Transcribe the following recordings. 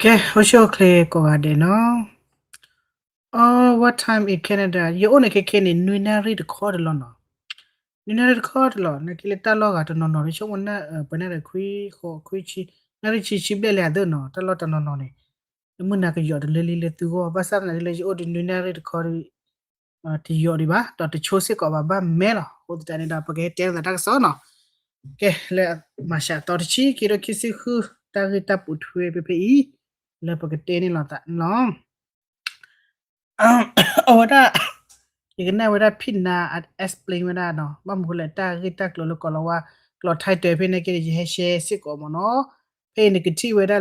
Okay, what's your clear ko ade no? Oh, what time in Canada? You only can in Nunari the call no. Nunari the call lo. Na kilita lo ga to no no. Risho wona panera kui chi. Nari chi bele ado no. Ta lo ta no no ne. Muna ka yo de lili le tu go. Basa na le o de Nunari the call ti yo di ba. To te chose ko ba me lo. O de tani da pa ke te da ta so no. Okay, le masha to chi kiro kisi hu ta ta put hue pe i. Le pa ke te ni lo ta no. Awada igna wada pinna at explain wada no mam hula ta gita klo ko lawa klo thai te pe ne ke ji he share sit ko mo no pe ne ke ti wada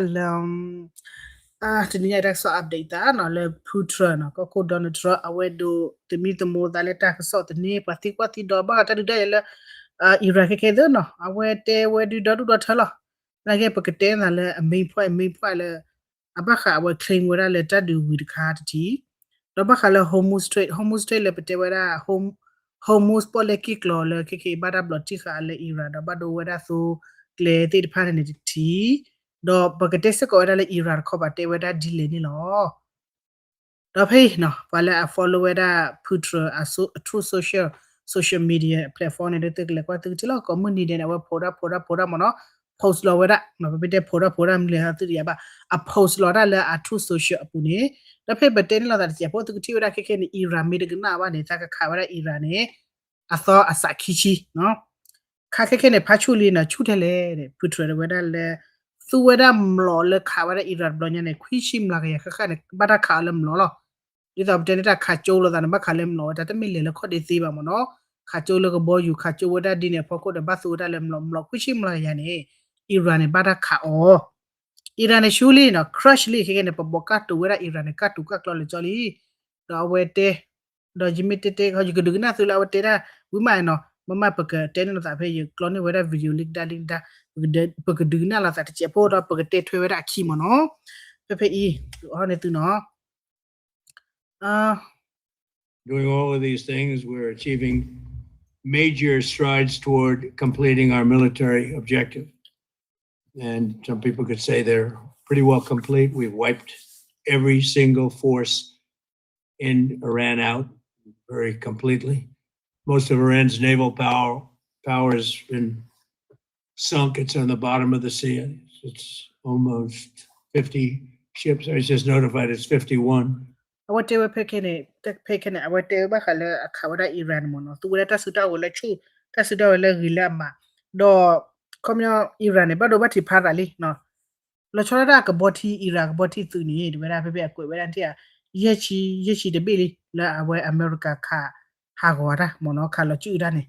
tini ya so update ta no le putra no ko don tra awedo te mi te mo dale ta so te ne pati kwati do ba ta da le ira ke do no awete wedu do do thala la ke pakete na le main point le abakha awe claim wada le ta du with card ti Roba kala homo straight le pete wera homos poleki klo le kiki bada blotti kala ira da bado wera so kle te dipane ni ti do bagate se ko wera le ira ko bate wera dile ni lo do phe no wala a follow wera putra aso true social media platform ne te le kwa te chilo community ne wa phoda mo no post lo wera no bete phoda mle ha tu ya ba a post lo da le a true social apu ne တဖက်ပတင်းလာတဲ့ကြပေါ်သူတိဝရခက်ခဲနေအီရန်မီဒကနာဘာနေတာကခါဝရအီရန်နဲ့အသောအစခီချီနော်ခါခက်ခဲနေဖာချူလီနာချူတယ်လေတဲ့ပူထရဝဒလေသူဝဒမလောလခါဝရအီရန်ဘလညနေခွီရှိမလာရခခနဲ့ဘာတာခါလမလောလောဒီတော့တနေတာခါကျိုးလို့တာမခါလမလောတတမီလေလခွတ်ဒီသေးပါမနော်ခါကျိုးလို့ကဘောယူခါကျိုးဝဒဒီနေဖို့ကိုတဘတ်ဝဒလေမလောခွီရှိမလာရနေအီရန်နဲ့ဘာတာခါအော် Iran shuli no crush li kene paboka to wera Iran ka tu ka klole joli do wete do jimite te ho jugu dugna tu la wete da wima no mama paka te no ta phe yu klone wera video link da paka dugna la ta che po do paka te thwe wera khi mo no phe I ho ne tu no Doing all of these things, we're achieving major strides toward completing our military objective. And some people could say they're pretty well complete. We've wiped every single force in Iran out very completely. Most of Iran's naval power has been sunk. It's on the bottom of the sea. It's almost 50 ships. I was just notified it's 51. Awate we pekene awate ba khala akhawada Iran mo no tu ta suta wala chu ta suta wala gilama do komyo Iran ba do ba ti phara li no lo chora da ka boti Iraq boti tu ni de wala pe akwe wala tia yechi de bili la awe America kha ha go da mo no kha lo chu da ni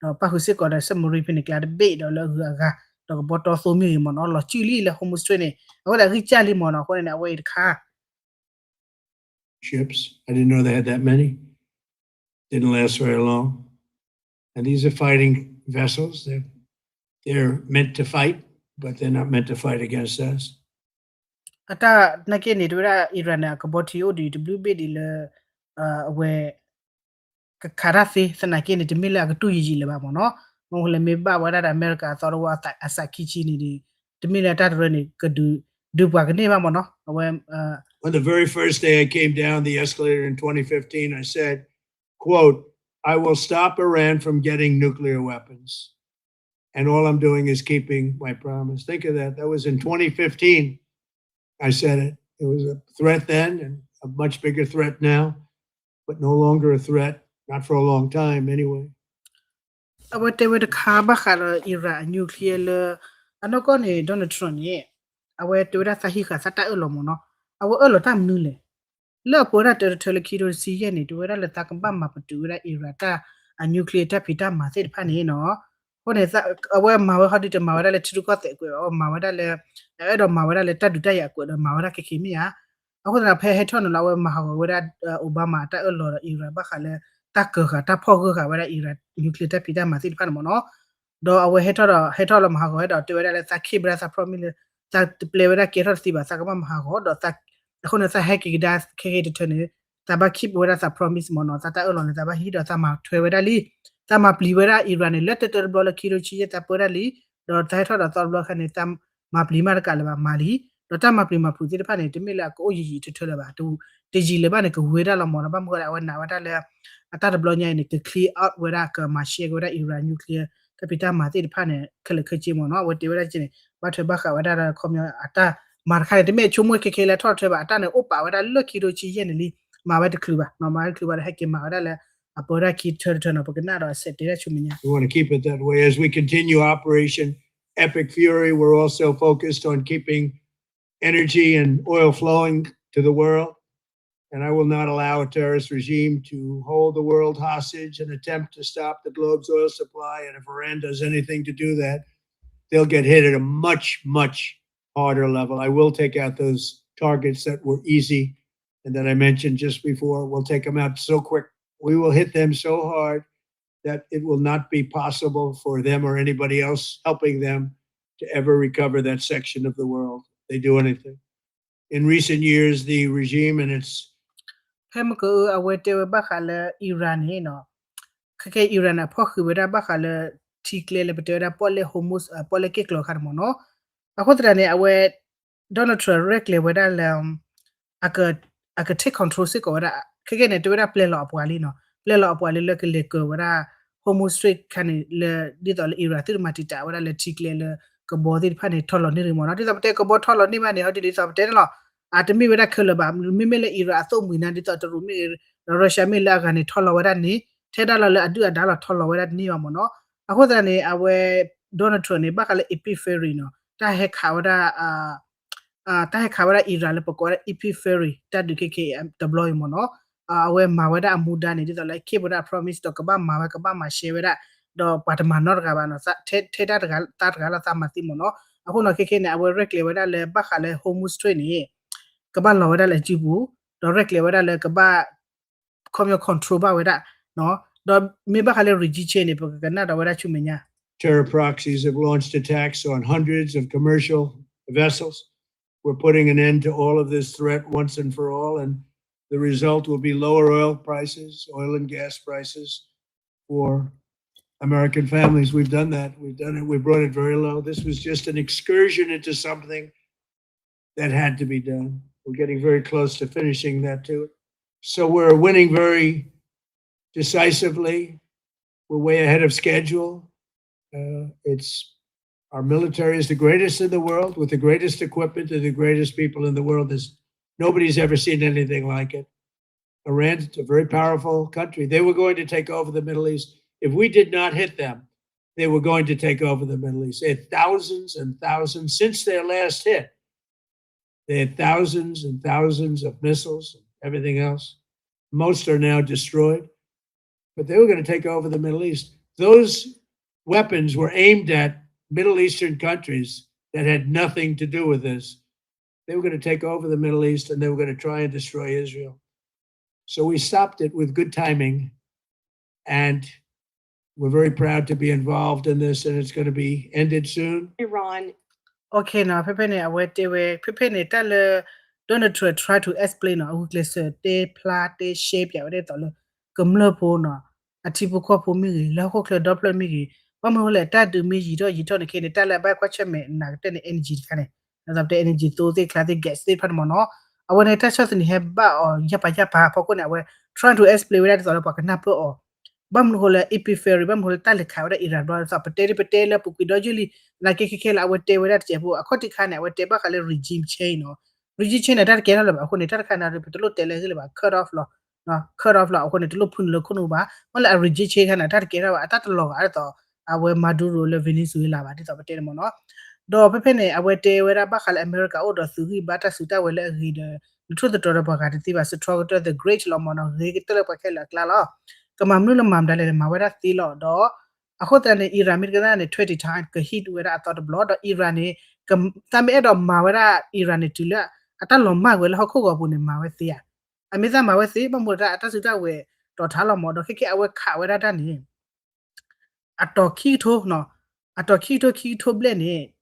do pa hu sit ko da samuri pin kla de be do lo hu ga do boto so mi mo no lo chu li le homo straight ni awada ri cha li mo no ko ne awe kha ships. I didn't know they had that many. Didn't last very long. And these are fighting vessels. They're meant to fight, but they're not meant to fight against us. Ata nake ni dura Iran ka boti o di WB di le we ka karafi sana ke ni dimila ka tu yi le ba mo no mo le me ba wa da America so wa ta asakichi ni di dimila ta ro ni ka du ba ka ni ba mo no we On the very first day I came down the escalator in 2015, I said, quote, I will stop Iran from getting nuclear weapons. And all I'm doing is keeping my promise. Think of that. That was in 2015. I said it. It was a threat then and a much bigger threat now, but no longer a threat, not for a long time anyway. Awate we the ka ba khala Iran nuclear le anoko ni Donald Trump ye awate we da sahi ka sata elo mo no awo elo tam nu le le po da te kilo si ye ni to da le ta kan ba ma patu da Iran ta a nuclear ta phita ma se pha ni no ho ne sa awe ma wa ha di te ma wa da le chu ko te ko ma wa da le e do ma wa da le ta du ta ya ko do ma wa da ke ke mi ya ako da phe he thon no la we ma ha wa da Obama ta elo Iran ba kha le ta ka ta pho ka wa da Iran nuclear ta phita ma se pha mo no do awe he tho lo ma ha ko he do te wa da le sa khi bra sa promise ta play wa da ke tho si ba sa ka ma ha ko do ta အခုနစဟက်ကိဒါခေခေတနေတဘခိဘဝရစာ promise မနောတတအလုံးတဘဟီဒသမထွေဝရလီသမပလီဝရအီရန်လက်တဘလခီရိုချီတပရလီဒေါ်တိုင်ထော်တော်ဘလခနေတမပလီမာကလဘမာလီ တော့တမပရိမဖူတိတဖာနေတမိလာကိုရီထွထွလာပါတူတကြီးလေပါနေကဝေရလာမော်ဘာမကလာဝနာဝတာလေအတာဘလောညာနေက clear out ဝရကမရှေကိုရအီရန် nuclear ကပီတာမာတိတဖာနေခလခချီမောနော်ဝတေဝရချင်းဘာထဘခဝတာခေါမြအတာမာခါတမေချုံမွေခေခေလာထော့ထွဲပါအတာနေဥပဝတာလွတ်ခီတို့ချီရဲ့နေလီမာဝတ်ခလူပါနော်မာခလူပါဟက်ကမာဝတာလေအပေါ်ရခီထွဲထွဲနော်ပကနာတော့ဆက်တဲ့ချုံမညာ We want to keep it that way. As we continue Operation Epic Fury, we're also focused on keeping energy and oil flowing to the world. And I will not allow a terrorist regime to hold the world hostage and attempt to stop the globe's oil supply. And if Iran does anything to do that, they'll get hit at a much, much harder level. I will take out those targets that were easy and that I mentioned just before. We'll take them out so quick. We will hit them so hard that it will not be possible for them or anybody else helping them to ever recover that section of the world. They do anything. In recent years, the regime and its ဖဲမကူအဝဲတေဘခါလေအီရန်ဟေနော်ခကေအီရန်အဖောက်ခဝရဘခါလေတီကလေလေပတေရပေါ်လေဟိုမုစ်ပေါ်လေကေကလောခါမနော်အခုတရနေအဝဲဒေါ်နယ်ထရရက်လေဝဒလမ်အကtake control စစ်ကောရခကေနေတွေ့ရပလေလောအပွားလီနော်ပလေလောအပွားလီလကလေကောဝရဟိုမုစ်စထရစ်ခနေလေဒီတော်အီရန်တိမတီတာဝရလေတီကလေလေကဘောဒီဖာနေထော်လောနေရမနော်ဒီစပတေကဘောထော်လောနေမနေဟောဒီစပတေနော်အတမီဝရခလဘာမိမလေအီရာအသုံးမီနာဒီတော်ရူမီရုရှားမီလာကနေထော်လောဝရနေထဲဒါလာအဒူအဒါလာထော်လောဝရနေရမနော်အခုတည်းနေအဝဲဒေါ်နယ်ထရနေဘခလေ epiferry နော်တာဟက်ခါဝရတာဟက်ခါဝရအီရာလေပကောရ epiferry တာဒုကေကေ deploy မနော်အဝဲမာဝဒအမူဒါနေဒီတော်လေကေဘဒ promise တော့ကဘာမာဝကဘာမာရှေဝရတော့ပါတမနော်ကဘာနော်ထဲတာတကလာသမတိမနော်အခုနော်ကေကေနေအဝဲ rec လေဝဒလေဘခလေ home straight နေကဘာလောဝဒလေကြည့်ဘူး direct လေဝဒလေကဘာ communal control ပါဝဒနော်တော့မေဘခလေ regime chain နေပကနာတော့ဝဒချူမညာ terror proxies have launched attacks on hundreds of commercial vessels. We're putting an end to all of this threat once and for all, and the result will be lower oil prices, oil and gas prices for American families. We've done that. We've done it. We brought it very low. This was just an excursion into something that had to be done. We're getting very close to finishing that too. So we're winning very decisively. We're way ahead of schedule. Our military is the greatest in the world with the greatest equipment and the greatest people in the world. Nobody's ever seen anything like it. Iran's a very powerful country. They were going to take over the Middle East. If we did not hit them, they were going to take over the Middle East. They had thousands and thousands since their last hit. They had thousands and thousands of missiles and everything else. Most are now destroyed. But they were going to take over the Middle East. Those weapons were aimed at Middle Eastern countries that had nothing to do with this. They were going to take over the Middle East and they were going to try and destroy Israel. So we stopped it with good timing. And we're very proud to be involved in this, and it's going to be ended soon. Iran. Okay, now Pepe away they were Pepe tell Donald Trump try to explain now who they plot they shape ya they tell kumlo po no atipu ko po mi la ko kle double mi ba mo le ta du mi yi to ne ke ne ta la ba kwa chet me na te ne energy ka ne na the energy to they class gas they phat mo no awane ta shot ni he ba or ya pa po ko ne we trying to explain that so pa kana po or bam hole epiferry bam hole tale kha wada Iran ba sa pate la pu ki do juli la ke la wate wada che bu akhoti kha ne wate ba kha le regime change no regime change na ta ke la ba ko ne ta kha na pe to tele le ba cut off lo no cut off lo ko ne to phun lo khunu ba wala regime change kha na ta ke la ba ta lo ga to awe Maduro le Venezuela ba ti so pate mo no do pe ne awate wada ba kha le America o do su hi ba ta su ta we le ri de to the ba ga ti ba so the great lo mo no ri ke le ba ke la kla lo Kamamnu mam dale mawada thilo do akhotan Iran mirgana ne 20 time ka hit wera atot blood do Iran ne tame do mawada Iran ne tila atallo ma we la khokko bu ne mawe thia amisa mawe thi ba moda atasuta we do thalo mo do khike awe kha wera da ni ato khi tho no ato khi tho ble ne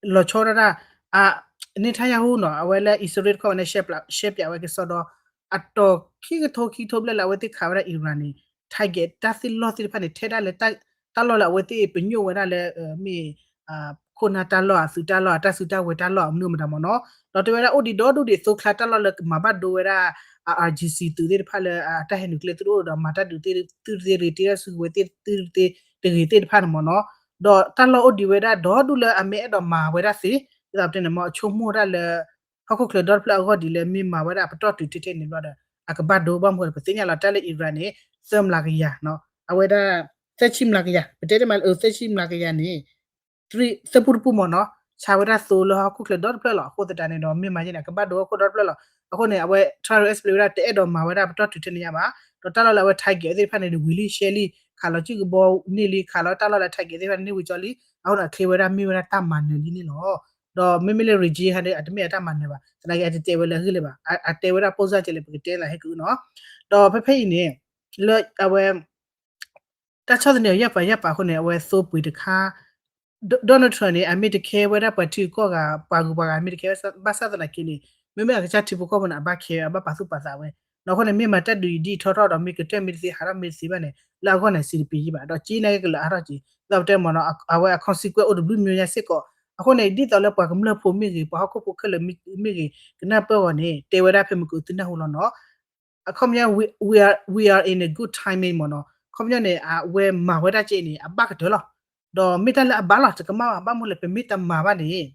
lo chorara a ni thaya hu no awe la Israel ko ne shape ya we ke so do ato khi tho ble la we ti kha wera Iran ni target ta si lo ti pha ni theda le ta lo la we ti pe nyo wera le mi kona talo asutalo atasuta wetalo amnumadamono dotwera odi dodu de so klatalo le mabado wera RGC tu de phala ta henukle tu do mata du te retira su wete te rete phan mono do talo odi wera dodu le ame do ma wera si da tene mo chomo da le hako kle dot pla go di le mi ma wera patot tu te ni lo da akabado ba mo pe tinya la tale Iran ni sem la ya no aweda sechim la ya pete mal sechim la ya ni 3 sepurpu mono chawera solo hako kle dot pla lo ko ta ne do mi ma ni akabado ko dot pla lo အခုနေအဝဲ trial explorer တဲ့တော့မှာဝရပတ်တူတင်ရမှာတော့တလလဝဲထိုက်ကြတဲ့ဖက်နေဝီလီရှယ်လီခါလချီဘောနီလီခါလတလလထိုက်ကြတဲ့ဖက်နေဝီချော်လီအခုနခေဝရမီဝရတမန်နေလီနီနော်တော့မမီလရီဂျီဟတဲ့အတမီအတမန်နေပါစလိုက်အတေဝလဟိလေပါအတေဝရပုံစံချလေပကတဲလာဟဲကူနော်တော့ဖဖေးနေလောအဝဲတချောတဲ့နေရပါခုနေအဝဲဆိုပွေတခါDonald Trump ne amid ke wera pati ko ga pagu ba amid ke basa da kini meme ga chati bu ko bana ba ke ba pasu pasa we no ko ne me mata du di tho do mi ke te mi si hara mi si ba ne la ko ne CDP ji ba do chi ne ke la hara ji da te mo no awe consequence odu mi nya sit ko ako ne di to le pa kam le pho mi ki pa ko ko ke le mi ki na pe wo ne te wera phe mi ko tu na ho lo no akom ya we are in a good timing mo no kom ya ne we ma wera chi ni a ba ka do lo do mitala bala ta kama ba mo le permit ma ba ni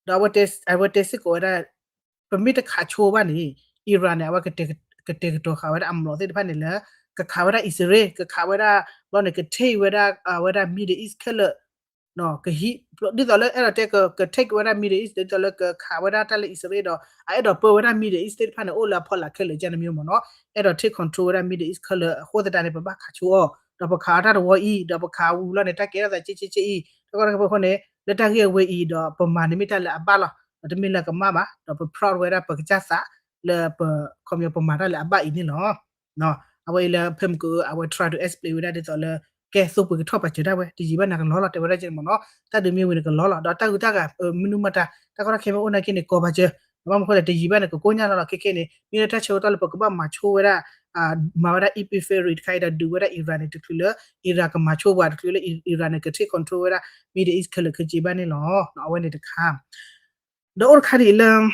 do what is ko da permit kha cho ba ni Iran ne wa ke to kha wa am lo te ba ni la ka kha wa da Israel ka kha wa da lo ne ke thei wa da Middle East kala no ke hi di to le era te ka take wa da Middle East de to le ka kha wa da ta le Israel do ai do po wa da Middle East te ba ne o la pho la kele jan myo mo no ai do take control wa da Middle East kala ho da ne ba kha choတော့ပခါတာတော့ဤတော့ပခါဦးလာနေတာကဲရတာချီဤတော့ကဘခုနေလက်တကေဝေဤတော့ပမာနိမိတလာအပါလာတမီလာကမပါတော့ပ proud ဝဲတာပကချစာလေပကွန်မြပမာတာလာအပါဤနေနော်အဝဲလာဖမ်ကိုအဝဲ try to explain ဝဲတာတော့လေကဲစုပ်ပကထောက်ပါချတာဝဲဒီကြီးဘနာကလောလာတဲ့ဝဲချင်မနော်တတ်တယ်မြေဝင်ကလောလာတော့တကူတကမနုမတာတကရခေမအိုနာကိနေကောပါချေမမခေါ်တဲ့ဒီကြီးဘနာကိုညာလာခေနေမြေတချိုတော့ပကပမချိုဝဲတာmawara epiferit kaida duwara Iran to kilo Iraq macho wa kilo Iran ke take control wara Middle East kala ke jibane lo no awene de kham do or khari la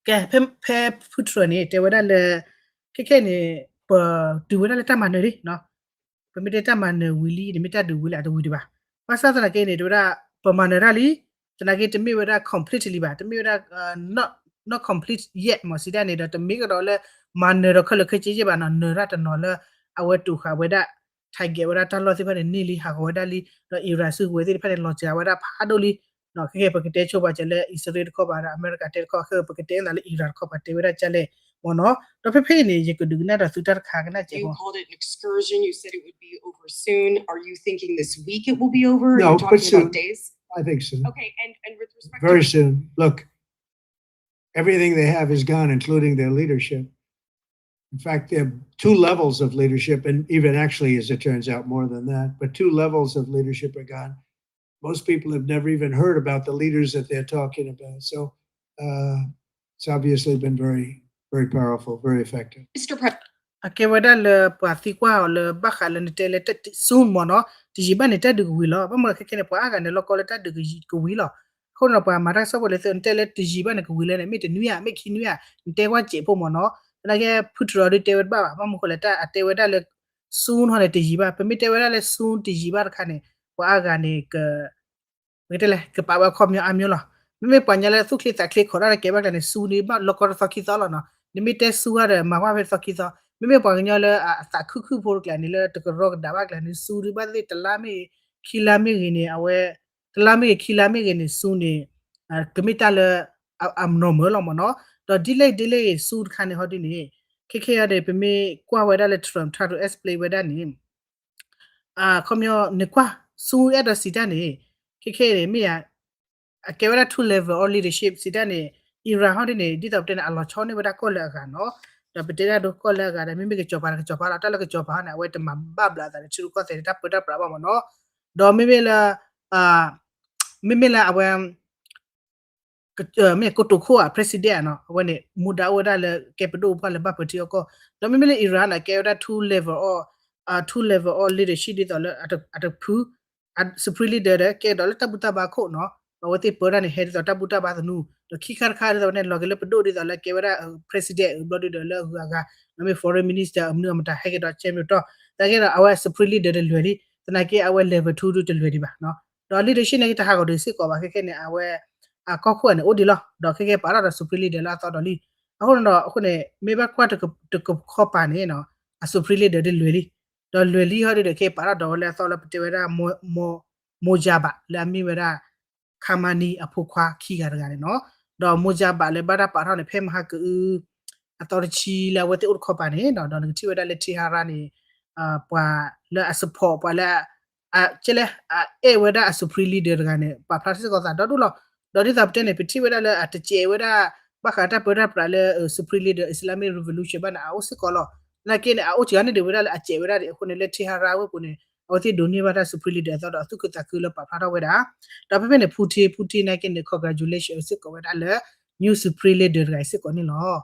ke pe putro ni te wara le ke ni pa duwara le tamane ri no pe mi de tamane wili ni mi ta du wila to wudi ba pasa tana ke ni dora pamane ra li tana ke te mi wara completely ba te mi wara not complete yet mo sida ni do te mi ko do le man ne ro khale khe ji ba na ne ra ta no le awe tu kha we da thai ge we da ta lo si pha ne ni li ha ko da li do Iran su we ti pha ne lo ja we da pha do li no ke pa ke te cho ba je le Israel ko ba da America te ko ke pa ke te na le Iran ko ba te we da cha le mo no do phe phe ni je ko du na da su ta kha ka na je You ko called it an excursion. You said it would be over soon. Are you thinking this week it will be over? No, Are you but talking soon. about days? I think so. Okay, and with respect Very to soon. Look, everything they have is gone, including their leadership. In fact, there are 2 levels of leadership, and even actually, as it turns out, more than that. But 2 levels of leadership are gone. Most people have never even heard about the leaders that they're talking about. So it's obviously been very, very powerful, very effective. Mr. President. ake we da le pa ti kwa le ba kha le te le te soon mo no ti ji ba ne ta du wi lo ba mo ke ne pa ga ne lo ko le ta du ko wi lo ko no pa ma ra so le te le ti ji ba ne ko wi le ne mi te nu ya mi ki nu ya te wa je po mo no na ke putro de te ba ba mo ko le ta te we da le soon ho ne ti ji ba pe mi te we da le soon ti ji ba kha ne pa ga ne ke we te le ke pa ba kho mi a mi lo mi pa nya le su kli ta kli ko ra ke ba ne su ni ba lo ko sa ki sa lo no ni mi te su ha de ma wa be sa ki sa mi pa nya le sa khu por kla ni le te ko ro da ba kla ni su ri ba de tla mi khila mi ni awe tla mi khila mi ni su ni ke mi ta le am no mo lo mo no do delay su kha ne ho di ni ke ya de pe mi kwa we da le Trump try to explain we da ni komyo ne kwa su ya da si da ni ke ne mi ya ke wa 2 level or leadership si da ni Iran ho di ni di ta de a lo cho ni we da ko le ga no da pe da do ko le ga da mi ke cho pa ta le ke cho pa na we te ma ba bla da chi ko te ta pa da pra ba mo no do mi la awe me ko to ko president no when muda oda le ke pedo pa le ba pati ko do mi le Iran ke da 2 level or leadership di to le at a pu supreme leader ke do ta buta ba kho no ba wati pora ni head ta buta ba nu to ki khar khar do ne logele pdo di do la ke wera president body do la ga nami foreign minister amnu amata he ke do chem to ta ke do our supreme leader de lwe di tana ke our level 2 de lwe di ba no do leadership ne ta ha ko de sit ko ba ke ne our ကောက်ခွနဲ့ odi လာတော့ခဲခဲပါလာစူပရီလီဒလာတော့လီအခုတော့အခုနေမေဘကွာတကခေါ်ပါနေနော်အစူပရီလီဒde လွယ်လီတော့လွယ်လီဟောတဲ့ခဲပါလာတော့လဲတော့လပတေဝရာမိုဂျာဘာလာမီဝရာခါမနီအဖို့ခွာခီကြရတယ်နော်တော့မိုဂျာဘာလေဘာတာပါတော့နေဖဲမဟာကူအတော်ချီလာဝတ်ဥခေါ်ပါနေတော့တော့တီဝရာလက်တီဟာရာနေပွာလဲအစဖော်ပွာလဲကျလဲအေဝရာအစူပရီလီဒကနေပါဖလာစစ်ကောတာတော့တော့ဒီတပ်တဲ့နေပတိဝရလာအတချေဝရဘခတာပရပရလေစပရီလီဒအစ္စလာမီရီဗလူရှင်ဘာနာအိုစကောလနာကင်းအိုချာနေဒီဝရလာအချေဝရဒီအခုနေလက်တီဟာရာဝပုန်အော်တီဒိုနီဘာတာစပရီလီဒတော့သူကတကူလပဖတာဝရဒါပေမဲ့ဖူတီနာကင်း congratulation စစ်ကောဝရလာ new supreme leader ကစစ်ကောနေလော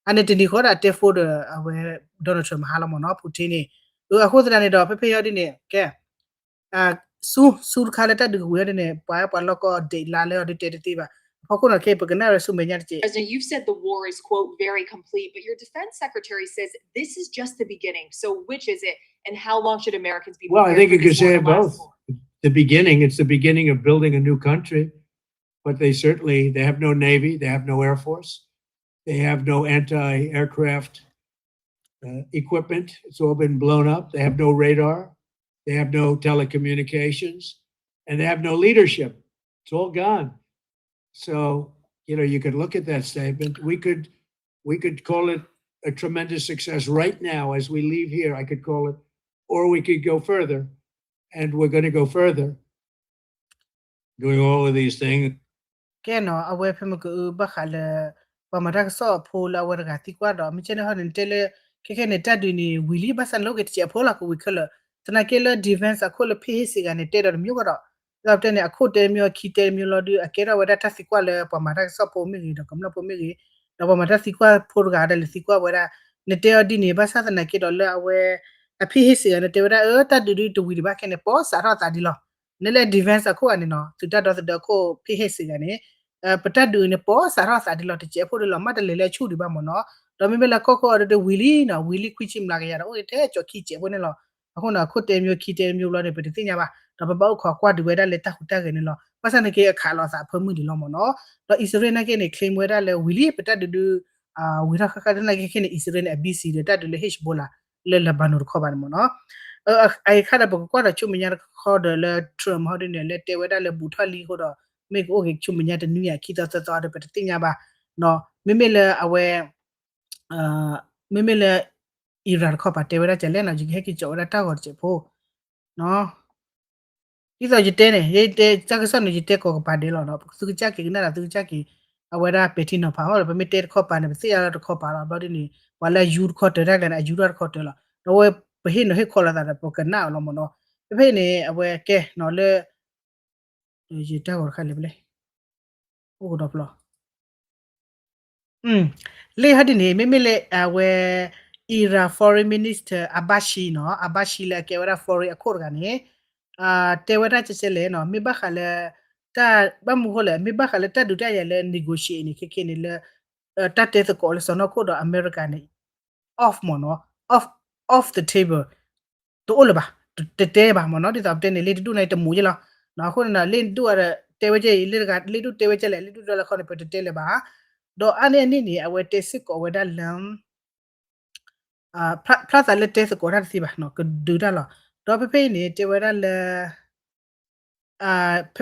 အနေတင်ဒီခေါ်တာတက်ဖို့အဝဲဒေါ်နယ်ထရမ့်ဟာလာမနော်ဖူတီနေအခုတရနေတော့ဖေရဒီနေကဲဆူခါလက်တဒူဝဲနေပါလောကဒေလာလေဒီတေတီပါအခုနကေပကနာရဆုမညာချေ President, you've said the war is, quote, very complete, but your defense secretary says this is just the beginning. So which is it? And how long should Americans be Well, I think for you could this war say to it last both. for? The beginning, it's the beginning of building a new country, but they have no Navy, they have no Air Force, they have no anti-aircraft equipment. It's all been blown up. They have no radar. They have no telecommunications, and they have no leadership. It's all gone. So, you could look at that statement. We could call it a tremendous success right now as we leave here. I could call it, or we could go further, and we're going to go further. Doing all of these things. ကဲနော်အဝဲဖမကဘခါလေပမရက်ဆော့ဖိုလာဝရဂတိကွာတော့မချနေဟန်တဲလေခဲနေတတ်တွေနေဝီလီဘဆန်လောကတိဖိုလာကိုဝီခလတနကေလဒီဖန်စ်အခုလဖေးစီကနေတဲတော်မျိုးကတော့တော့တဲ့နေအခုတဲမျိုးခီတဲမျိုးလို့အကေရဝဒတာစီကွာလေပမရက်ဆော့ဖိုမီတော့ကမလဖိုမီတော့ပမရက်စီကွာဖိုဂါတယ်စီကွာဝရနေတဲ့ဒီနေဘဆာတနကေတော့လေအဝဲအဖေးစီကနေတဲဝရတတ်ဒူဒူဝီဒီဘကနေပေါ်စာရတာဒီလောနေလေဒီဖန်စ်အခုအနေနော်သူတတ်တော့ကိုဖေးစီကနေပတတ်ဒူနေပေါ်စာရတာဒီလောတချေဖို့လောမတ်လေလေချူဒီပါမနော်တော့မိမလာကောကောတဲ့ဝီလီနော်ဝီလီခွချိမလာကြရတော့အိုတဲ့ချော်ခီချေဖို့နေလောအခုနခုတဲမျိုးခီတဲမျိုးလို့နေပတိညာပါတော့ပပောက်ခွာကွာဒီဝဲဒါလက်တခုတက်ကနေလောပတ်စံကေအခါလောစာဖမှုဒီလောမနော်တော့အစ္စရေးနဲ့ကနေ claim ဝဲဒါလေဝီလီပတတ်ဒူဝီရခခတဲ့နေကနေအစ္စရေးနဲ့ BC တဲ့တတ်လေ H ဘောလာလေလဘနူခေါ်ပါမနော်အိုင်ခါတဲ့ဘကွာတော့ချုံမညာခေါ်တယ်လေထရမ်ဟော်ဒီနေလေတဲဝဲဒါလေဘူထလီခေါ်တော့မေကိုကေချုံမညာတဲ့နူးရခီတော့တော့တဲ့ပတိညာပါနော်မိမေလေအဝဲမိမေလေအီရန်ခေါ်ပါတဲဝဲဒါကျလဲနော်ဂျီဟက်ကီကျော်ရတာခေါ်ချေဖို့နော်ဒီတော့ဂျတဲနေရေးတဲချက်ကစနေဂျတဲကိုပါဒဲလောနော်သူချက်ကီနာသူချက်ကီအဝဲဒါပက်တီနော်ဖာဟောပမီတဲခေါ်ပါနေစီရတာခေါ်ပါတော့ဘာဒီနေဝလာယူခေါ်တဲ့ရက်လည်းယူရခေါ်တယ်လောတော့ဝဲဘဟိနဟေခေါ်လာတာပကနာလောမနော်ဖေနေအဝဲကဲနော်လေဂျတဲကိုခါလေပလေဟုတ်တော့ဖလောလေဟာဒီနေမေလေအဝဲIra foreign minister Abashi no Abashi la ke wara foreign accord gane te wara chele no mi ba khale ta ba mu hole mi ba khale ta du ta ya le negotiate ni ke ni le ta te ko le so no ko do America ni off mo no off the table to all ba te ba mo no di ta te ni le du nai te mu je la na ko na le du ara te we je le ga le du te we je le du la ko ne pe te le ba do ane ni awe te sik ko we da lam plus a little test ko ra si ba no ko du da lo do pe ni te wa da le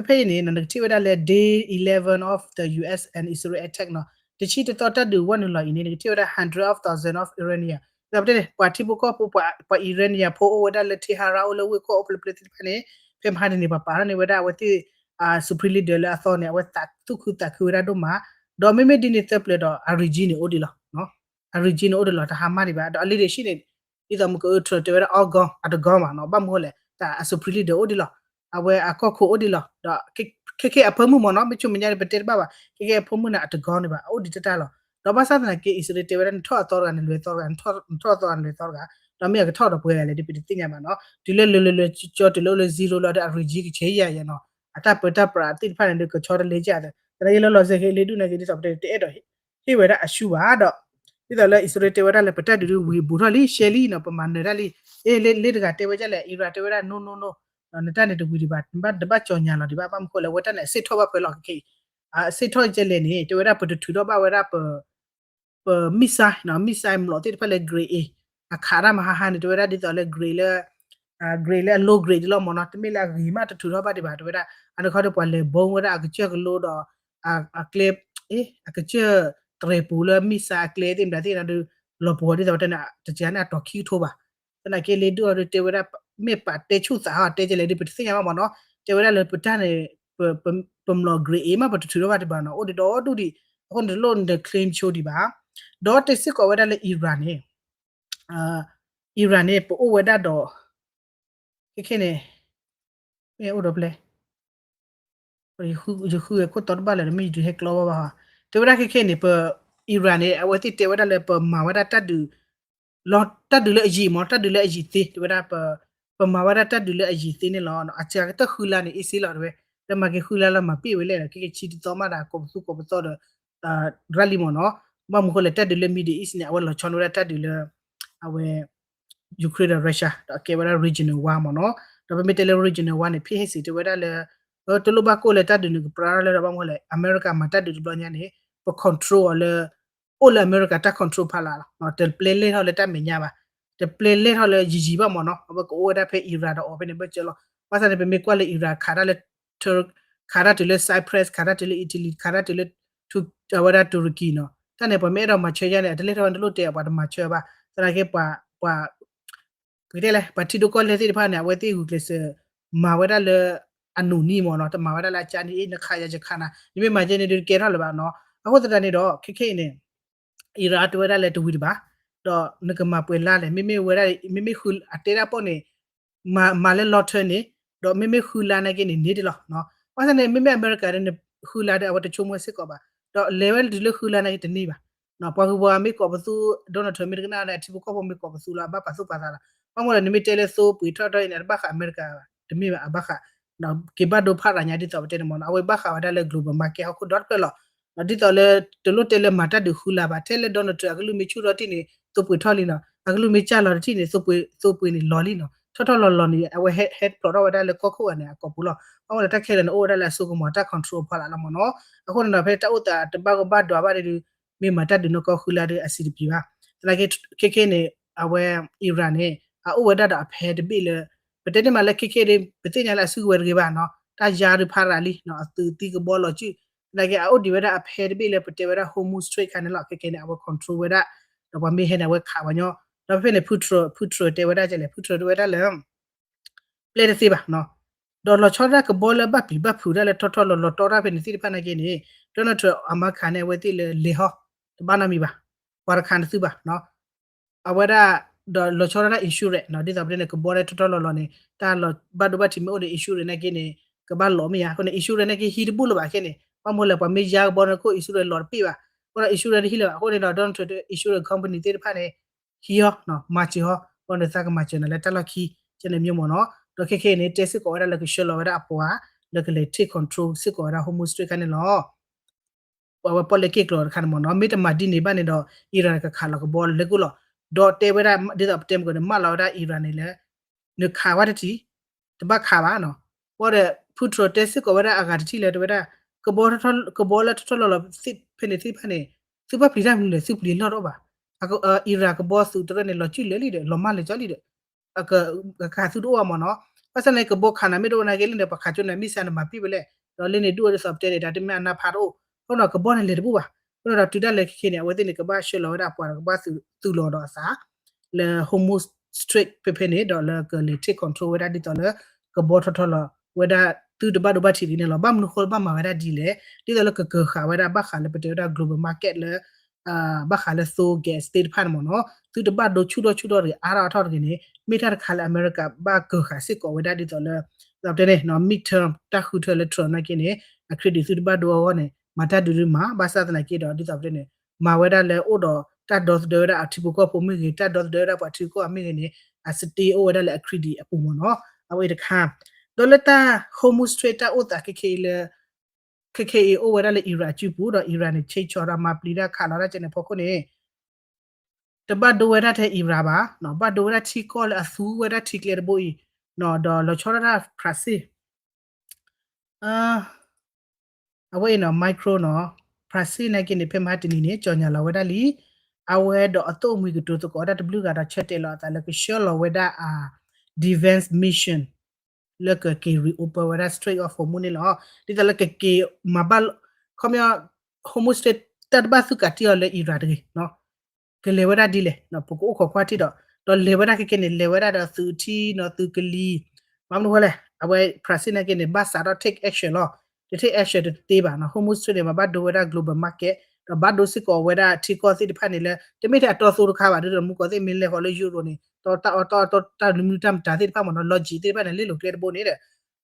pe ni no te wa da le day 11 of the US and Israel attack no the chi te ta du one lo ni te wa da 100,000 of Iranian da pe pa ti bu ko pa Iranian pho wa da le ti hara o le we ko o ple pa ni pe ma ni ba pa ni wa da wa ti supreme leader la so ne wa ta tu khu ta khu ra do ma do me di ni te ple do origin o di lo no origin order la ta hama ni ba do ali de shi ne ida mu ko tro te wa all gone at gone ma no ba mo le ta supreme leader o di la awe akoko o di la do ke apamu mo no me chu menya be te ba ba ke apamu na at gone ni ba o di ta lo do ba sa na ke isre te wa tho to ga ni le to ga tho to ga ni to ga ဒါမေကထောက်တော့ပွဲရလေဒီပတိတင်ရမှာနော်ဒီလေလေချောတလို့လေ0လို့တဲ့အရီကြီးချေရရနော်အတပတပရာတိဖာနေကချောတလေကြတယ်တရေလောစခေလေတုနေကဒီစပ်တဲ့တဲ့တော့ဟိဝရအရှုပါတော့ဒီတော့လေအစ္စရေးတေဝရလေပတတူဝီဘူရလီရှယ်လီနော်ပမာနရလီအေးလေတကတေဝကြလေအီရာတေဝရနိုနတနေတဝီဒီပါတပတ်ကြော်ညာလို့ဒီပါပမခိုလေဝတနဲ့စစ်ထောပါပဲလို့ခေစစ်ထောကြလေနေတေဝရပတထူတော့ပါဝရပမစ်ဆိုင်နော်မစ်ဆိုင်မလို့တိဖလေဂရေအခါရမဟာဟန်တေဝရဒီတော့လေဂရေလေ low grade လို့မနော်တမီလာဂီမတထူတော့ပါဒီပါတေဝရအနခေါ်တော့လေဘုံဝရအကချက်လို့တော့အကလစ်အကချက်တရေပူလမစ်ဆိုင်ကလေတင်ဒါတိနော်လောပေါ်ဒီတော့တနာတကြနာတော့ခီထိုးပါတနာကေလေတူတေဝရမေပါတေချုစာဟာတေကြလေဒီပတိစရမှာနော်တေဝရလေပတနေပမလောဂရေမပတထူတော့ပါဒီပါနော်အိုဒီတော့တူဒီအခုလုံးတဲ့ claim ချိုးဒီပါဒေါ်တစစ်ကောဝဒလေအီရန်နေအီရန်နေပိုဝဒတော့ခေနေအိုဒပလေခုကိုတော်ပါလေမီဒီဟက်ကလောပါတေဝရခေနေပအီရန်နေအဝတိတေဝရလေပမာဝဒတတူလောတတူလေအကြီးမတတူလေအကြီးသေးတေဝရပမာဝဒတတူလေအကြီးသေးနေလောအချာတခူလာနေအစီလောပဲတမကေခူလာလာမပြေဝလေခေချီတော်မတာကိုစုကိုပစောရလီမနော်မမခိုလေတက်တယ်လေမီဒီအစ်နေအဝလောချောနိုရတက်တယ်လေအဝဲယူကရိန်းရုရှားတော့ကေဝရ regional 1မနော်ဒါပေမဲ့တယ် regional 1နဲ့ဖြစ်ဟစီတဝဲတယ်တလူဘကိုလေတက်တယ်ကပရာလေဘာမလဲအမေရိကမှာတက်တယ်ဘလညာနေပ control လေအိုလေအမေရိကတက် control ဖလာနော်တယ် play လေးဟောလေတက်မညာပါတယ် play လေးဟောလေကြီးပါမနော်ဘကိုဝဒဖေအီရာတော့ open ဘချလောပါစတယ်ပေမဲ့ကွာလေအီရာခါရလေ turk ခါရတယ်လေ cyprus ခါရတယ်လေ italy ခါရတယ်လေto wada turkey no tane pa me do ma che ya ne dele do lo te pa ma che ba tara ke pa gidele pa ti do ko le ti pa ne we ti hu ke se ma wada le anu ni mo no ta ma wada la cha ni e na kha ya je khana ni me ma je ne ke ra le ba no ako ta ne do ke ne ira to wada le to wi ba do ne ka ma pwe la le me wada me hu ate ra po ne ma le lot ne do me hu la na ke ni de lo no pa sa ne me america ne hu la de awat chu mo se ko baတော့ level ဒီလိုခူလာနေတနေပါနော်ပေါ်ဘောမေကောပစုဒေါ်နယ်ထရမ့်ကနာတဲ့အထီဘောကောမေကောပစုလာဘာပါစုပါလာဘာမို့လဲနိမီတဲလေဆိုပီထတော့နေဘာခအမေရိကတမီဘာခနော်ကေဘဒိုဖာရညာဒီတော့တဲ့မနော်အဝေဘာခဝဒါလေ global market အခု dot ပဲလို့နော်ဒီတော့လေတလို့တဲလေမာတတူခူလာပါတဲလေဒေါ်နယ်ထရမ့်ကလူမီချူတော့တိနေစုပီထော်လီနော်အကလူမီချလာတိနေစုပီနေလော်လီနော်ထော်လော်နေအဝေ head ပရောဝဒါလေကောခုအနေအကောပူလို့ဘာမို့လဲတက်ခဲတယ်အိုဒါလေစုကမတာ control ဖလာလာမနော်အခုနော်ဖေတအုတ်တာတပတ်ကဘတ်တော့ပါတယ်ဒီမေမတတ်ဒနကခူလာတဲ့အစီဒီပါတလာကေနေအဝဲအီရန်နဲ့အဝဲဒတာအဖဲတပိလေပတဲ့နေမှာလက်ကေတွေပတဲ့ညာလာစုဝဲကေပါနော်တာယာရဖာရာလီနော်အတူတီကဘောလောချီလာကေအုတ်ဒီဝဲဒအဖဲတပိလေပတဲ့ဝဲဒဟိုမူစထရိတ်ခါနေလောက်ကေနေအဝဲ control ဝဲဒတော့ဘာမေဟဲနေဝဲခါဝညောတော့ဖေနေဖူထရတဲ့ဝဲဒကျလေဖူထရဝဲဒလေ play တဲ့စီပါနော်ဒေါ်လာချောရကဘောလဘပီဘဖူရလေထော်ထော်လော်တော်ရဖေနေစီဖာနေကေနေတော့နော်အမခါနေဝဲတိလေဟောဘာနာမီပါဝါရခန်စုပါနော်အဝဲဒါလော်ချောရတဲ့ issue ရဲ့နော်ဒီတော့ပြန်ကဘောလေထော်ထော်လော်နေတာလော်ဘတ်ဘတ်တီမို့တဲ့ issue နဲ့ကေနေကဘာလော်မီယာခုနေ issue နဲ့ကေဟီဘူးလပါကေနေပမို့လေပမေဂျာဘောနကို issue လော်ပြပါခုနေ issue နဲ့ဟီလောခုနေတော့ don't to issue company တေဖာနေဟီယောနော်မာချီဟောဘောနစကမာချီနဲ့တက်လောက်ခီကျနေမြို့မနော်တော့ခေနေတက်စစ်ကောရလက်ရှော်လော်ရအပွားလက်လေ take control စစ်ကောရ homostrate ကနေလောဝပလကေကလောခန်မနော်မေတမဒီနေပါနေတော့အီရန်ကခါလောက်ဘောလေကူလောဒေါ်တေဝရဒီတော့တမ်ကိုမလာတော့အီရန်နေလေနခါဝတ်တီတဘခါပါနော်ဘောတဲ့ဖူထရတက်စစ်ကောရအဂါတီလေတော့ကဘောလထလောစစ်ဖနေစစ်ဖနေစပပရီရမ်လေစစ်ပရီလောတော့ပါအီရန်ကဘောစုတရနေလောချီလေလီလောမလေချလီခါစုတော့မနော်ပတ်စံလေကဘောခနာမေတော့နာကလေးနေပခါချွနေမိဆန်မပြိပလေတော့လင်းနေတူရစပ်တဲ့ဒါတမအနာဖာတော့ဟုတ်တော့ကဘောနဲ့လေတပူပါဟုတ်တော့တူတက်လေခေနေဝဲတဲ့ကဘာရှေလောရပွားကဘာသူလောတော့စာလေဟိုမိုစထရစ်ပပနေတော့လေကလေတိကွန်ထရိုဝဲဒီတော့လေကဘောထထလောဝဲဒါသူတပတ်တီနေလောဘာမနခေါ်ဘာမှာဝဲဒါဒီလေဒီတော့လေကခါဝဲဒါဘာခါလေပတေဒါ global market လေဘာခါလေဆိုဂက်စတေဖန်မနော်သူတပတ်တော့ချူတော့ရအားထောက်ကနေမိထားခါလေအမေရိကဘာကခါစစ်ကောဝဲဒါဒီတော့လေတော့တဲ့နော် mid term တခုထလေထရနာကနေအခရစ်ဒီသူတပတ်တော့ဟောနေမတဒူရမှာဘာသာတနာကေတော့ဒီတော့တဲ့မာဝဲဒါလေအိုတော့တ ta dos de ra atibu ko po mi ta dos de ra pa ti ko mi ni asiti o da le akridi apu mo no awe de kha do le ta homostrata o ta ke le ke o da le ira chu bu do ira ni che chora ma pli da kha la da chen ne pho ko ni တပတ်ဒဝရတဲ့ဣရာပါနော်ဘတ်ဒဝရတီကောလအဆူဝရတီကလေဘိုဤနော်ဒေါ်လချောရတာဖရစီအာအဝေးနော်မိုက်ခရိုနော်ဖရစီနဲ့ကိနေဖမတ်နီနေကြောညာလဝဒလီအဝဲတော့အတုံမီကတူတကောဒါ W ကတော့ချက်တယ်လာတယ်လကရှောလဝဒအာ defense mission လကကေရီအိုပဝရ straight off မူနေလောဒီတလကကေမဘလခမယ homostate တတ်ဘသုကတိရလေဣရာတကြီးနော်ကလေဝရဒီလေနော်ပကိုခခွာတိတော့လေဝရကကနေလေဝရတော့သူတီနော်သူကလီမမလို့ဟလဲအဝဲ president ကနေဘတ်စာတော့ take action လို့ဒီ take action တေးပါနော် homostate မှာဘတ်ဒိုဝရ global market တော့ဘတ်ဒိုစစ်ကောဝရတီကောစစ်တဖက်နေလဲတမိတဲ့အတော်ဆိုးခါပါတော့မူကောသိမင်းလေဟောလေယူရိုနေတော့လူမျိုးတမ်တာတိဖက်မှာနော် logic တိဖက်နေလေလို့ clear ပို့နေတယ်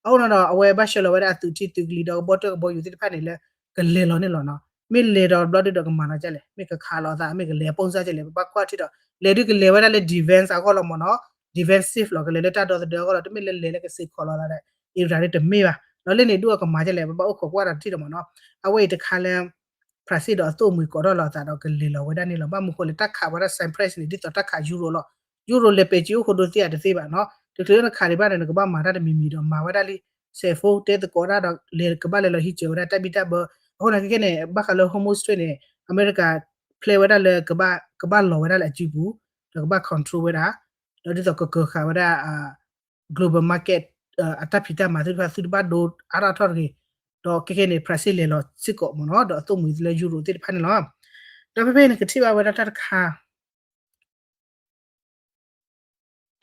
အော်နော်အဝဲဘတ်ရှလဝရသူတီသူကလီတော့ဘောတော့ဘောယူတိဖက်နေလဲကလေလောနေလောနော်မိလေတော့ blood တော့ကမာနာကြလေမိကခါလောသားမိကလေပုံစားကြလေဘကွာတိတော့လေဒီကလေဝရလေ defense အကောလောမနော် defensive လောကလေတာတော့တော့ကောတမိလေလေကစိခေါ်လာတဲ့ area တမေပါနော်လေနေတော့ကမာကြလေဘအုတ်ခေါ်ကွာတာတိတော့မနော်အဝေးတခါလဲ president တော့သူ့မူကောတော့လာတော့ကလေလောဝဒနေလောမမခိုလေတက်ခါဝရ sign price နေဒီတော့တက်ခါ euro လော euro လေပေချီဟိုဒိုစီရတဲ့သေးပါနော်ဒီကလေးကခါရီပါနေကဘာမာတာမီမီတော့မာဝဒလီဆေဖိုတဲ့ကောတော့လေကဘာလေလောဟိချေဝရတက်ဘီတာဘဟိုနကကနေဘခါလော homostate နေအမေရိက play ဝဒလေကဘာလောဝဒလေအကြည့်ဘူးကဘာ control ဝဒတော့ဒီတော့ကခါဝဒglobal market အတပ်ဖီတာမှာသူကသူဘတ်ဒိုအရာထော်ကြီးတော့ကကနေ price လေလောစစ်ကောမနော်တော့အတုံးမီလေ euro တိဖန်လောတော့ဖေဖေနေကတိပါဝဒတက်ခါ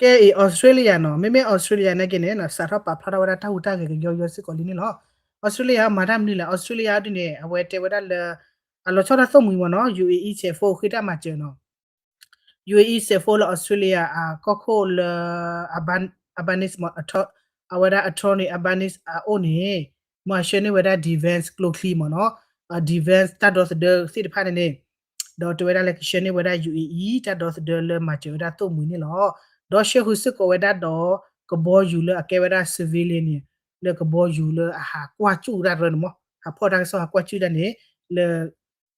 ကဲ Australia နော်မေ Australia နဲ့ကနေနော်စာထပါဖလာဝဒတာဟူတာကေရောစစ်ကောလီနေလော Australia မာဒမ်နီလာ Australia ဒီနေအဝဲတေဝဒလအလောချောတာသုံးမီမနော် UAE ချေဖိုခိတာမှာကျနော် UAE ချေဖိုလ Australia ကောခိုလabanis မအထောအဝဒ attorney abanis အိုနေမရှနေဝဒ defense closely မနော် defense တတ်တော့တဲ့စစ်ဖာနေတော့တေဝဒလက်ရှနေဝဒ UAE တတ်တော့တဲ့လမချေဝဒသုံးမီနေလောတော့ရှေဟုစကောဝဒတော့ကဘောယူလအကေဝဒ civilian လေကဘောယူလအဟာကွာချူရရနမအဖော်တန်းဆောကွာချူဒနေလေ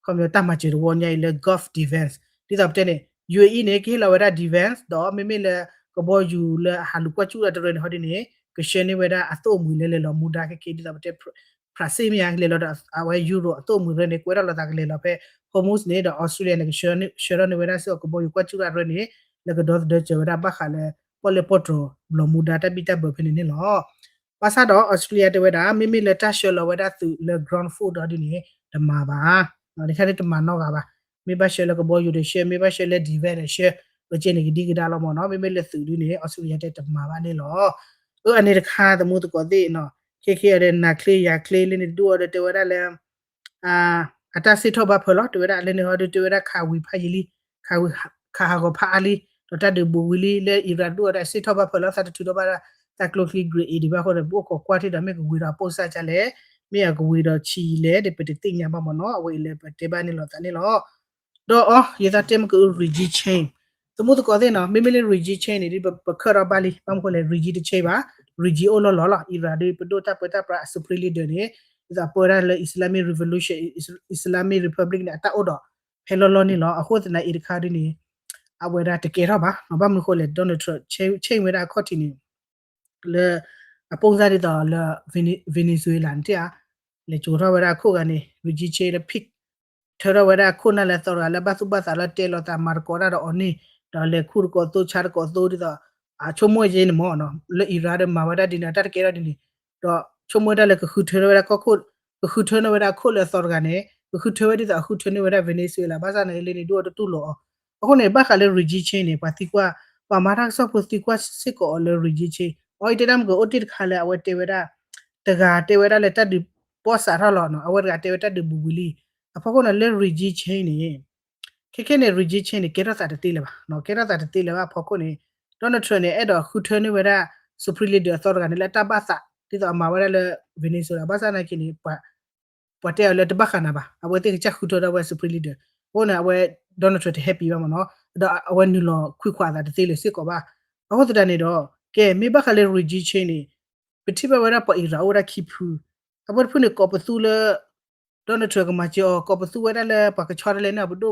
ကွန်ပျူတာမှာချေဝညိုင်လေ Gulf defense ဒီတော့တဲ့နေ UAE နေကေလာဝဒ defense တော့မေမေလေကဘောယူလအဟာလူကွာချူရတဲ့နေဟောဒီနေကရှနေဝဒအတော့မူလေလေလောမူဒါကေဒီတော့တဲ့ prase မြန်လေလောအဝဲယူရိုအတော့မူရနေကွဲတော့လာတာကလေလောပဲ homos နေတော့ Australia နေရှရနေဝဒဆောကဘောယူကွာချူရရနေလေကတော့တဲ့ချဝဒဘခါလေပေါ်လေပေါ်ထလောမူဒါတပိတဘဖနေနေလောပါစာတော့ Australia တဝဒါမိမိလက်တရှလဝဒါသူလေ ground food တော့ဒီနေဓမ္မပါနော်ဒီခါတဲ့ဓမ္မတော့ကပါမိဘရှလကဘောယူတဲ့ရှေမိဘရှလေဒီဗဲတဲ့ရှေအချင်းနေဒီကဒါလောမနော်မိမိလက်သူဒီနေ Australia တဲ့ဓမ္မပါနေလောအနေတခါသမှုတကောသေးနော်ခေခေရတဲ့နာကလေးရကလေးလေးနေတူရတဲ့တဝဒါလေအတစစ်တော့ဘာဖလို့တဝဒါလည်းနေဟောတဝဒါခါဝီဖာကြီးလီခါဝီခါကိုဖာလီတော့တတ်ဘူဝီလီလေအီရာတူရတဲ့စစ်တော့ဘာဖလို့သတ်တူတော့ပါတက်ကလိုဖီဂရီဒီဘာခေါ်တဲ့ဘိုကိုကွာတီဒါမေကိုဝီရာပို့စားချလဲမြေကိုဝီတော့ချီလဲဒီပတိတိညာပါမနော်အဝေးလဲတေဘာနေလို့တနေလို့တော့ရတဲ့တက်မကို rigid chain သမုတ်ကောတဲ့နော်မေမေလေး rigid chain နေဒီပခရပါလီပမ်ခေါ်လဲ rigid chain ပါ rigid အော်လောလာအီရာဒီပဒိုတာပတာပရာစပရီလီဒနေဒါပေါ်ရလဲ Islamic Revolution Islamic Republic နဲ့တာအော်တော့ဖဲလောလောနေလို့အခုတနေအီခါဒီနေအဝဲရတကေတော့ပါဘာမခေါ်လဲ Donald Trump chain ဝဲတာခေါ်တီနေလေအပုံစားရတော့လေဗင်နီဇွေလန်တရားလေချိုရဝရခုကနေဝကြီးချေရဖိကထရဝရခုနလေတော့လေဘသုဘသလာတေလတာမာကောရတော့အနီတော့လေခုကောတိုချာကောတိုဒီတော့အချုံမွေချင်းမောနော်လေအီရာဒမဝဒဒီနာတကေရဒီနီတော့ချုံမွေတယ်လေခုထရဝရခုခုထရဝရခုလေသောကနေခုထရဝဒီတော့ခုထရဝရဗင်နီဇွေလာဘာသာနေလေဒီတော့တူလို့အခုနေဘခါလေဝကြီးချင်းနေပါတိကွာပါမာရက်ဆော့ပစတိကွာစစ်ကောလေဝကြီးချင်းအိုတဒမ်ကိုအတိခါလဲအဝတေဝဒတကတေဝဒလက်တဒီပေါ်စာရလောနော်အဝကတေဝဒဒီဘူဝီလီအဖကောနလေရီဂျီချင်းနေခေနေရီဂျီချင်းနေကေရတာတေးလေပါနော်ကေရတာတေးလေပါဖကောနေဒေါနယ်ထရနေအဲ့တော့ခုထနေဝဒစပရီလီဒသော်ကနေလက်တပါစာဒီတော့အမဝရလေဗီနီဇွဲလာဘာသာနာကိနေပတ်တဲလက်တဘခနာပါအဝတေချက်ခုထတော့ဝဲစပရီလီဒဟိုနာဝဲ Donald Trump happy ပါမနော်ဒါအဝဲနူလောခွခွာတာတေးလေစစ်ကောပါအခုတတနေတော့ကဲမိဘခလေ regi chain နေပတိပဝရပအီရာဝရခိဖူအဘဖုန်ကောပသူလ Donald Trump မှာကြောကောပသူဝရလေပကချောရလေနာဘဒို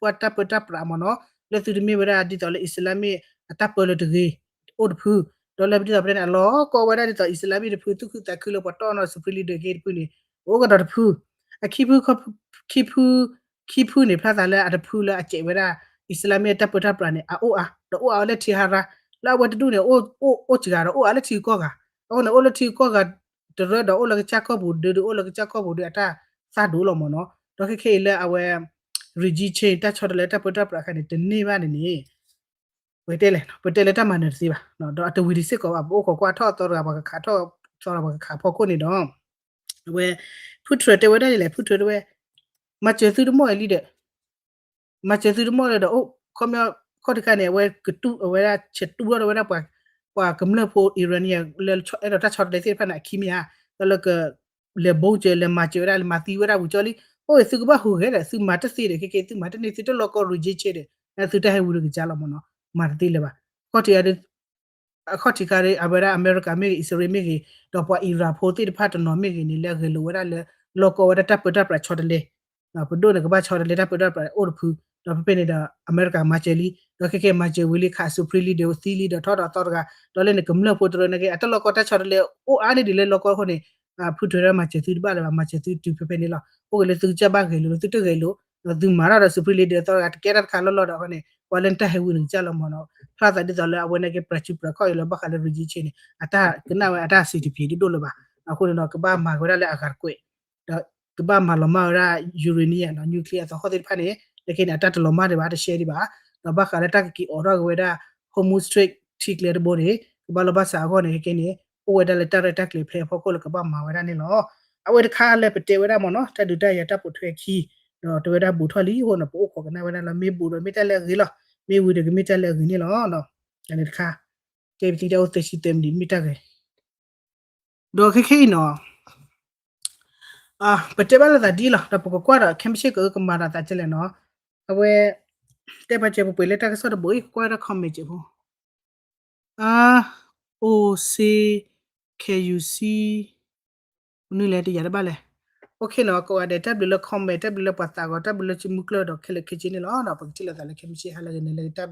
ပတပတပရမနော်လေသူဒီမိဝရဒီတော်လေအစ္စလာမီအတပ်ပလတကြီးအိုဒဖူဒေါ်လာပြည်တော်ပြန်အလောကောဝရဒီတော်အစ္စလာမီတဖူသူခုတခုလပတော်နော်စပရီလီဒဂေဖူနေအိုကတော့ဖူခိဖူနေဖလာလာအတဖူလာအကျေဝရအစ္စလာမီတပ်ပတပရနေအိုအာတော့အိုလက်တီဟာရာလာဝတ်တူနေအိုချီကတော့အိုအလက်တီကောကအိုနေအိုလက်တီကောကတရတော့အိုလကချက်ကောဘူးဒိုလကချက်ကောဘူးအတာစာဒိုလောမနော်တော့ခေလေအဝဲ regi chain တက်ချော်တယ်တပ်ပတပရခနေတနေပါနေဝေတဲလေပတဲလေတမန်နေစီပါနော်တော့အတဝီဒီစစ်ကောအဘိုးကွာထော့တော့ကဘာခါထော့ချော်ဘာခါဖို့ကိုနေတော့ဝဲဖုထရတဲဝဲတယ်လေဖုထရဝဲမချေသူဒမောလီတဲ့မချေသူဒမောလေတော့ခေါမခေါတကနေဝဲကတူဝဲချက်တူတော့ဝဲတော့ပွာကမလဖို့အီရန်နီလေအဲ့တော့တချော်တယ်စစ်ဖက်နာခီမီယာတော့လကလေဘိုချေလေမချေရလေမတီဝဲဘူးချော်လီဟိုစုကဘာဟူခဲ့တယ်စုမတစီတယ်ခေသူမတနေစစ်တော့လောကရူဂျီချေတယ်အဲ့သူတဲ့ဟဲဝူကကြလာမနော်မာတီလေပါခေါတီရခေါတီကရအဘရာအမေရိကမေအစ္စရေးမေတော့ပွာအီရာဖိုတိဖတ်နော်မေနေလေဂလိုဝဲလေလောကဝဲတပ်ပချော်တယ်နော်ပဒိုကဘာချော်တယ်တပ်ပအိုဖူတော့ပနေတာအမေရိကမာချေလီတော့ခေမာချေဝီလီခါဆူပရီလီဒေသီလီတော့တော့တော့လေကမလဖို့တော်နေကအတလောကတချော်တယ်အိုအားနေဒီလေလောကဟိုနေဖူထရမာချေသူပါလေမာချေသူတူဖနေလားဟိုလေသူချက်ပါခေလို့သူတကယ်လို့သူမာရဆူပရီလီဒေတော့ကဲရခါလောတော့ဟိုနေဝလန်တဟဝင်းကြလောမနော်ဖလာတဲ့တော်လေအဝနေကပရချူပရခေါ်ရလဘခလေရဂျီချင်းအတာကနဝအတာစီတီပီဒီဒိုလဘာအခုတော့ကဘာမာဂရလေအခါကွေတော့ကဘာမာလမာရာယူရေနီယံနော်နျူကလ িয়ার တော့ဟောတဲ့ဖာနေလေကိနအတာတလမာတွေပါတရှယ်ဒီပါတော့ဘခလေတက်ကီအော်ရဝေဒါဟိုမူစထရစ်တီကလေဘောနေကဘာလဘဆာခေါနေကိနေအိုဝေဒါလေတက်တက်လေဖလေဖို့ကိုလကဘာမာဝဒါနေလောအဝေဒခါလေပတေဝဒါမနော်တဒူတရတပ်ပုထွေခီတော့တဝေဒါဘူထွာလီဟိုနပိုခေါကနဝဒါလမေဘူရမေတလေဂီလောမေဝီဒကမီတလေဂီနီလောနော်အနေတခါကေပတီတော့တရှိတယ်ဒီမီတကေဒေါ်ခေနော်ပတေဘလာတာဒီလာတော့ပကွာရခမရှိကကမာတာတချလေနော်အဝဲတေပချေပပွေလက်တကဆော့ဘွေကွာရခမချေဘူးOCKUC နူလေတရပါလေโอเคနော်ကိုအတဲ့ tab လခမ tab လပတ်တာကို tab လချမှုကလတော့ခက်ခချင်းနော်တော့ပကတိလာတယ်ခမရှိဟာလည်းနေလေ tab